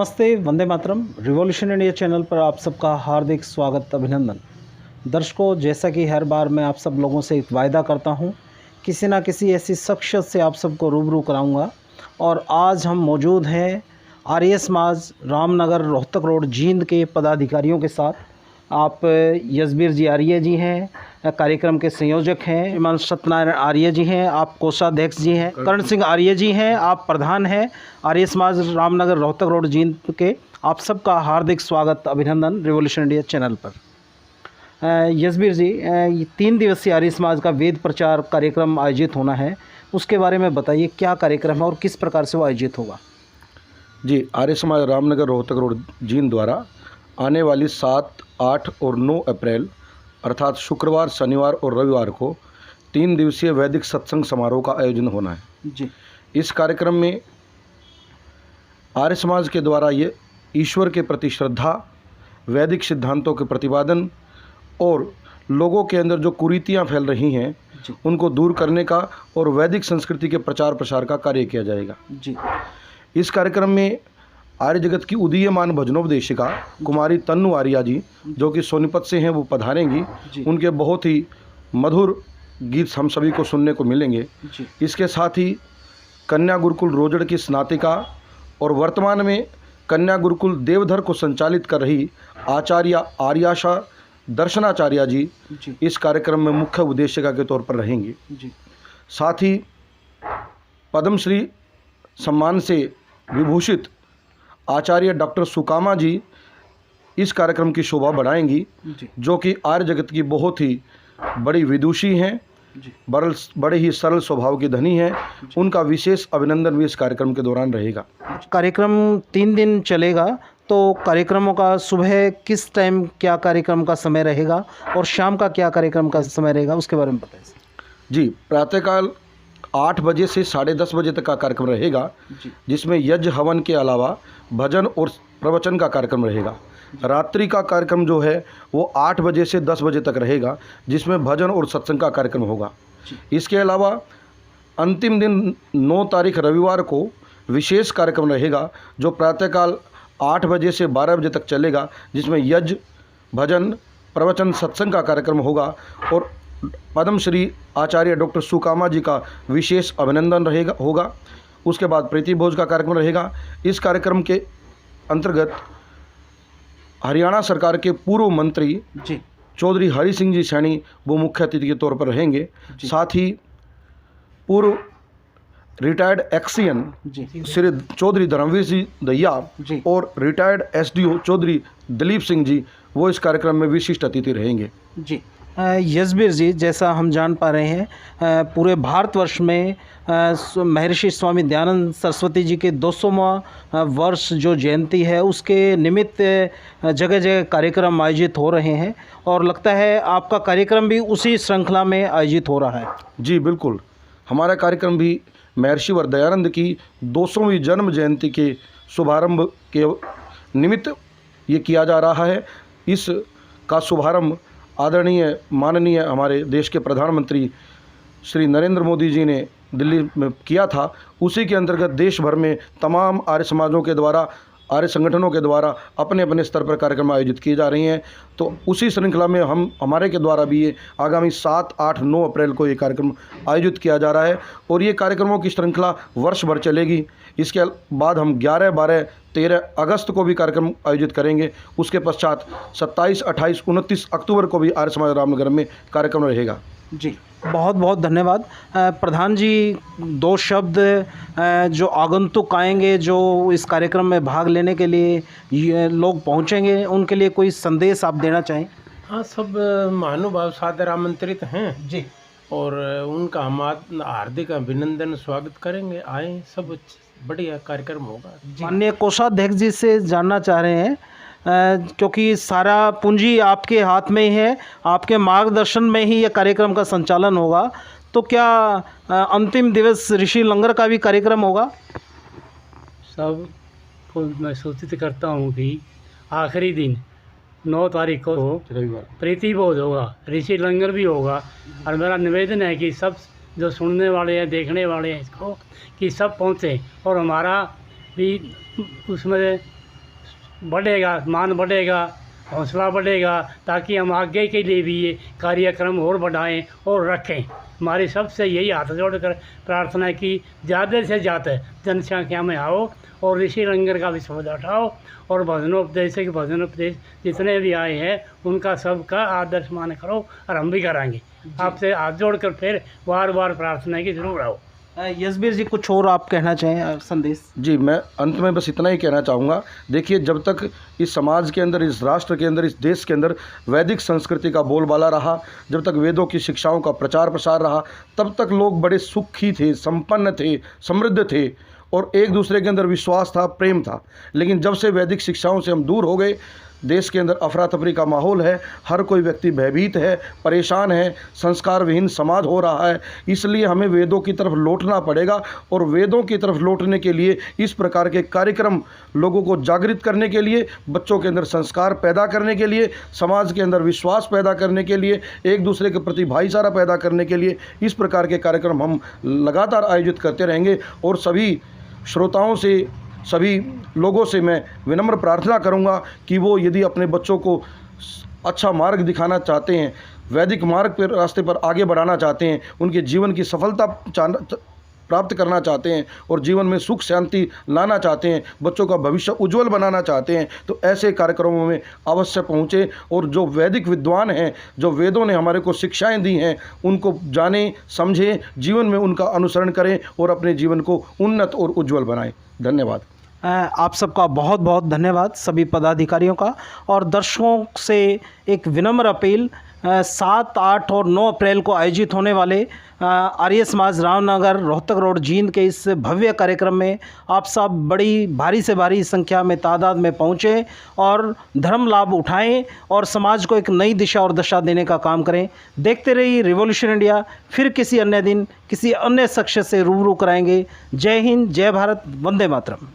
नमस्ते, Vande Mataram. Revolution India channel पर आप सबका हार्दिक स्वागत, अभिनंदन। दर्शकों, जैसा कि हर बार मैं आप सब लोगों से एक वायदा करता हूं, किसी ना किसी ऐसी शख्सियत से आप सबको रूबरू कराऊंगा। और आज हम मौजूद हैं आर्य समाज रामनगर रोहतक रोड जींद के पदाधिकारियों के साथ। आप यशबीर जी आर्य जी हैं, कार्यक्रम के संयोजक हैं। श्रीमान सत्यनारायण आर्य जी हैं, आप कोषाध्यक्ष जी हैं। करण सिंह आर्य जी हैं, आप प्रधान हैं आर्य समाज रामनगर रोहतक रोड जींद के। आप सबका हार्दिक स्वागत, अभिनंदन रिवॉल्यूशन इंडिया चैनल पर। यशबीर जी, 3 दिवसीय आर्य समाज का वेद प्रचार कार्यक्रम आयोजित होना है, उसके बारे में बताइए, क्या कार्यक्रम है और किस प्रकार से वो आयोजित होगा। जी, आर्य समाज रामनगर रोहतक रोड जींद द्वारा आने वाली 7, 8 और 9 अप्रैल अर्थात शुक्रवार, शनिवार और रविवार को 3 दिवसीय वैदिक सत्संग समारोह का आयोजन होना है। जी, इस कार्यक्रम में आर्य समाज के द्वारा ये ईश्वर के प्रति श्रद्धा, वैदिक सिद्धांतों के प्रतिपादन और लोगों के अंदर जो कुरीतियाँ फैल रही हैं उनको दूर करने का और वैदिक संस्कृति के प्रचार प्रसार का कार्य किया जाएगा। जी, इस कार्यक्रम में आर्य जगत की उदीयमान भजनोपदेशिका कुमारी तन्नू आर्या जी, जो कि सोनीपत से हैं, वो पधारेंगी। उनके बहुत ही मधुर गीत हम सभी को सुनने को मिलेंगे। इसके साथ ही कन्या गुरुकुल रोजड़ की स्नातिका और वर्तमान में कन्या गुरुकुल देवधर को संचालित कर रही आचार्य आर्याशा दर्शनाचार्य जी इस कार्यक्रम में मुख्य उद्देशिका के तौर पर रहेंगी। साथ ही पद्मश्री सम्मान से विभूषित आचार्य डॉक्टर सुकामा जी इस कार्यक्रम की शोभा बढ़ाएंगी, जो कि आर्य जगत की बहुत ही बड़ी विदुषी हैं, बड़े ही सरल स्वभाव की धनी हैं। उनका विशेष अभिनंदन भी इस कार्यक्रम के दौरान रहेगा। कार्यक्रम 3 दिन चलेगा, तो कार्यक्रमों का सुबह किस टाइम क्या कार्यक्रम का समय रहेगा और शाम का क्या कार्यक्रम का समय रहेगा, उसके बारे में बताइए। जी, प्रातःकाल 8 बजे से 10:30 बजे तक का कार्यक्रम रहेगा, जिसमें यज्ञ हवन के अलावा भजन और प्रवचन का कार्यक्रम रहेगा। रात्रि का कार्यक्रम जो है वो 8 बजे से 10 बजे तक रहेगा, जिसमें भजन और सत्संग का कार्यक्रम होगा। इसके अलावा अंतिम दिन 9 तारीख रविवार को विशेष कार्यक्रम रहेगा, जो प्रातःकाल 8 बजे से 12 बजे तक चलेगा, जिसमें यज्ञ, भजन, प्रवचन, सत्संग का कार्यक्रम होगा और पद्मश्री आचार्य डॉक्टर सुकामा जी का विशेष अभिनंदन होगा। उसके बाद प्रीति भोज का कार्यक्रम रहेगा। इस कार्यक्रम के अंतर्गत हरियाणा सरकार के पूर्व मंत्री चौधरी हरि सिंह जी सैनी वो मुख्य अतिथि के तौर पर रहेंगे। साथ ही पूर्व रिटायर्ड एक्सियन श्री चौधरी धर्मवीर सिंह दैया और रिटायर्ड एसडीओ चौधरी दिलीप सिंह जी वो इस कार्यक्रम में विशिष्ट अतिथि रहेंगे। जी, यशबीर जी, जैसा हम जान पा रहे हैं, पूरे भारतवर्ष में महर्षि स्वामी दयानंद सरस्वती जी के 200वां वर्ष जो जयंती है, उसके निमित्त जगह जगह कार्यक्रम आयोजित हो रहे हैं और लगता है आपका कार्यक्रम भी उसी श्रृंखला में आयोजित हो रहा है। जी बिल्कुल, हमारा कार्यक्रम भी महर्षि वर दयानंद की 200वीं जन्म जयंती के शुभारंभ के निमित्त ये किया जा रहा है। इस का शुभारंभ आदरणीय माननीय हमारे देश के प्रधानमंत्री श्री नरेंद्र मोदी जी ने दिल्ली में किया था। उसी के अंतर्गत देश भर में तमाम आर्य समाजों के द्वारा, आर्य संगठनों के द्वारा अपने अपने स्तर पर कार्यक्रम आयोजित किए जा रहे हैं। तो उसी श्रृंखला में हमारे के द्वारा भी ये आगामी 7, 8, 9 अप्रैल को ये कार्यक्रम आयोजित किया जा रहा है और ये कार्यक्रमों की श्रृंखला वर्ष भर चलेगी। इसके बाद हम 11, 12, 13 अगस्त को भी कार्यक्रम आयोजित करेंगे। उसके पश्चात 27, 28, 29 अक्टूबर को भी आर्य समाज रामनगर में कार्यक्रम रहेगा। जी, बहुत बहुत धन्यवाद। प्रधान जी, 2 शब्द जो आगंतुक आएंगे, जो इस कार्यक्रम में भाग लेने के लिए लोग पहुंचेंगे, उनके लिए कोई संदेश आप देना चाहें। हाँ, सब महानुभाव सादर आमंत्रित हैं जी, और उनका हम हार्दिक अभिनंदन स्वागत करेंगे। आए, सब बढ़िया कार्यक्रम होगा। माननीय कोषाध्यक्ष जी से जानना चाह रहे हैं, क्योंकि सारा पूंजी आपके हाथ में ही है, आपके मार्गदर्शन में ही ये कार्यक्रम का संचालन होगा, तो क्या अंतिम दिवस ऋषि लंगर का भी कार्यक्रम होगा? सब को मैं सूचित करता हूँ कि आखिरी दिन 9 तारीख को प्रीति बोध होगा, ऋषि लंगर भी होगा। और मेरा निवेदन है कि सब जो सुनने वाले हैं, देखने वाले हैं इसको, कि सब पहुँचें और हमारा भी उसमें बढ़ेगा, मान बढ़ेगा, हौसला बढ़ेगा, ताकि हम आगे के लिए भी ये कार्यक्रम और बढ़ाएं और रखें। हमारी सबसे यही हाथ जोड़कर प्रार्थना है कि ज़्यादा से ज़्यादा जनसंख्या में आओ और ऋषि लंगर का भी फायदा उठाओ, और भजनोपदेश के भजनोपदेश जितने भी आए हैं उनका सबका आदर्श मान करो, और हम भी कराएंगे। आपसे हाथ जोड़कर फिर बार बार प्रार्थना है कि जरूर आओ। यशबीर जी, कुछ और आप कहना चाहें संदेश? जी, मैं अंत में बस इतना ही कहना चाहूँगा। देखिए, जब तक इस समाज के अंदर, इस राष्ट्र के अंदर, इस देश के अंदर वैदिक संस्कृति का बोलबाला रहा, जब तक वेदों की शिक्षाओं का प्रचार प्रसार रहा, तब तक लोग बड़े सुखी थे, संपन्न थे, समृद्ध थे और एक दूसरे के अंदर विश्वास था, प्रेम था। लेकिन जब से वैदिक शिक्षाओं से हम दूर हो गए, देश के अंदर अफरा तफरी का माहौल है, हर कोई व्यक्ति भयभीत है, परेशान है, संस्कार विहीन समाज हो रहा है। इसलिए हमें वेदों की तरफ लौटना पड़ेगा, और वेदों की तरफ लौटने के लिए इस प्रकार के कार्यक्रम लोगों को जागृत करने के लिए, बच्चों के अंदर संस्कार पैदा करने के लिए, समाज के अंदर विश्वास पैदा करने के लिए, एक दूसरे के प्रति भाईचारा पैदा करने के लिए इस प्रकार के कार्यक्रम हम लगातार आयोजित करते रहेंगे। और सभी श्रोताओं से, सभी लोगों से मैं विनम्र प्रार्थना करूंगा कि वो यदि अपने बच्चों को अच्छा मार्ग दिखाना चाहते हैं, वैदिक मार्ग पर, रास्ते पर आगे बढ़ाना चाहते हैं, उनके जीवन की सफलता प्राप्त करना चाहते हैं और जीवन में सुख शांति लाना चाहते हैं, बच्चों का भविष्य उज्जवल बनाना चाहते हैं, तो ऐसे कार्यक्रमों में अवश्य पहुँचे। और जो वैदिक विद्वान हैं, जो वेदों ने हमारे को शिक्षाएं दी हैं, उनको जानें, समझें, जीवन में उनका अनुसरण करें और अपने जीवन को उन्नत और उज्जवल बनाएं। धन्यवाद। आप सबका बहुत बहुत धन्यवाद, सभी पदाधिकारियों का। और दर्शकों से एक विनम्र अपील, 7, 8 और 9 अप्रैल को आयोजित होने वाले आर्य समाज रामनगर रोहतक रोड जींद के इस भव्य कार्यक्रम में आप सब बड़ी भारी से भारी संख्या में तादाद में पहुँचें और धर्म लाभ उठाएं और समाज को एक नई दिशा और दशा देने का काम करें। देखते रहिए रिवॉल्यूशन इंडिया। फिर किसी अन्य दिन किसी अन्य शख्स से रूबरू कराएंगे। जय हिंद, जय भारत, वंदे मातरम।